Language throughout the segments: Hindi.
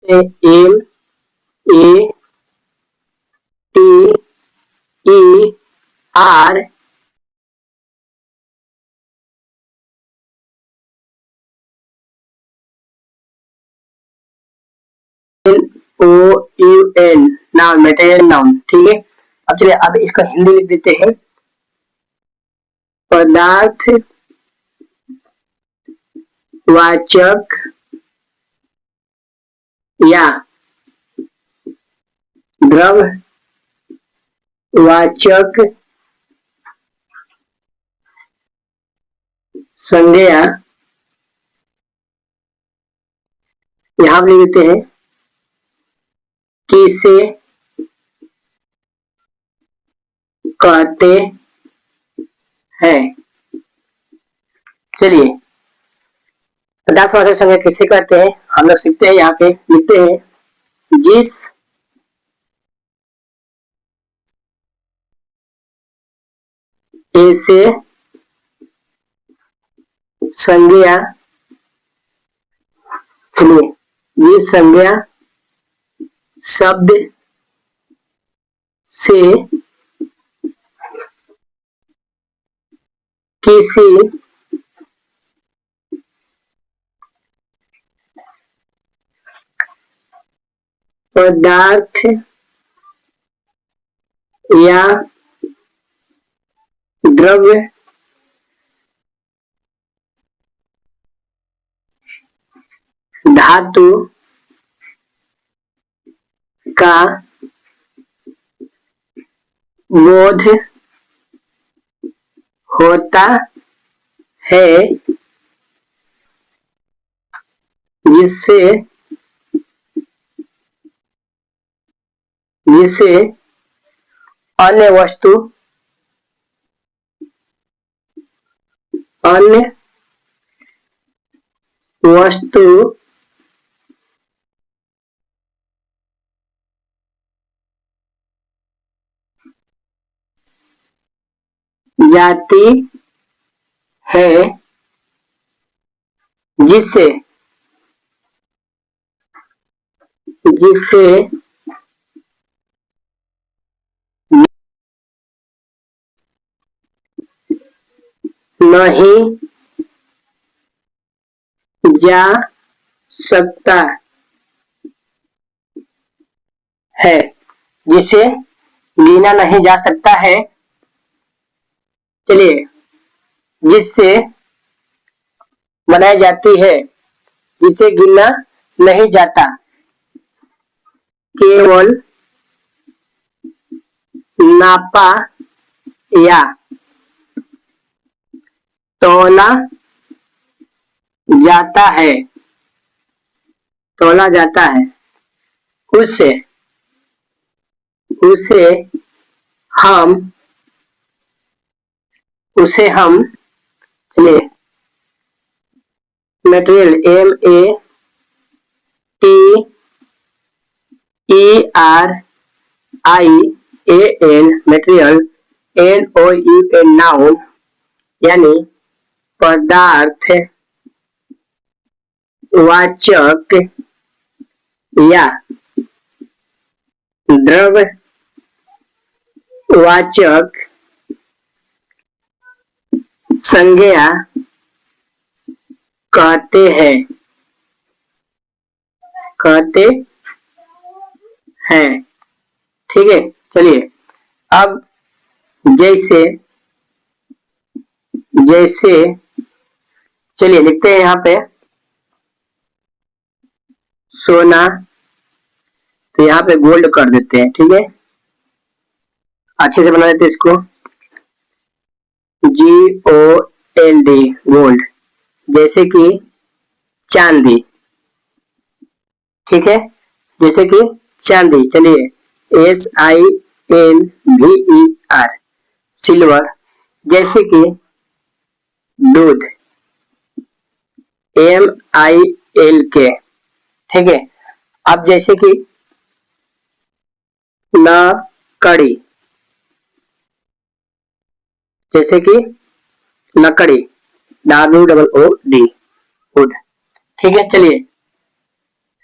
M A T E R O U N, noun, material noun. ठीक है, अब चलिए अब इसका हिंदी लिख देते हैं। पदार्थ वाचक या द्रव वाचक संज्ञा, यहां लिख देते हैं, किसे कहते हैं। चलिए पदार्थ वाचक संज्ञा किसे कहते हैं, हम लोग सीखते हैं। यहाँ पे लिखते हैं, जिस ऐसे संज्ञा, जिस संज्ञा शब्द से किसी पदार्थ या द्रव्य धातु का बोध होता है, जिससे अन्य वस्तु जाती है, जिससे नहीं जा सकता है, जिसे गिना नहीं जा सकता है। चलिए, जिससे बनाई जाती है, जिसे गिना नहीं जाता, केवल नापा या तौला जाता है, उसे हम चलिए material M A T E R I A N, material N O U N, noun, यानी पदार्थ वाचक या द्रव वाचक संज्ञा कहते हैं। ठीक है, चलिए अब जैसे चलिए लिखते हैं यहाँ पे सोना, तो यहाँ पे गोल्ड कर देते हैं। ठीक है, अच्छे से बना देते हैं इसको, GOLD, गोल्ड, जैसे कि चांदी। ठीक है, जैसे कि चांदी। चलिए SILVER, सिल्वर, जैसे कि दूध, MILK। ठीक है, अब जैसे कि लकड़ी, लकड़ी, WOOD, वुड। ठीक है, चलिए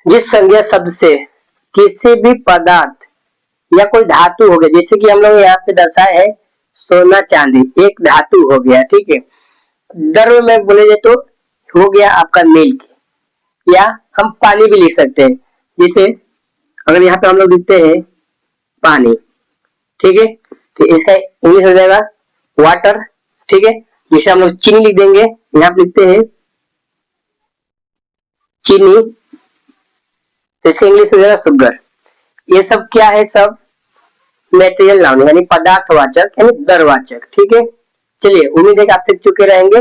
जिस संज्ञा शब्द से किसी भी पदार्थ या कोई धातु हो गया, जैसे कि हम लोग यहाँ पे दर्शाए है सोना चांदी, एक धातु हो गया, ठीक है। द्रव्य में बोले जाए तो हो गया आपका मिल्क, या हम पानी भी लिख सकते हैं। जैसे अगर यहाँ पे हम लोग लिखते हैं पानी, ठीक है, तो इसका इंग्लिश हो जाएगा वाटर, ठीक है। जैसे हम लोग चीनी लिख देंगे, यहाँ पे लिखते हैं चीनी, तो इसका इंग्लिश हो जाएगा शुगर। ये सब क्या है, सब मेटेरियल नाउन यानी पदार्थवाचक यानी दरवाचक, ठीक है। चलिए, उम्मीद है कि आप सीख चुके रहेंगे।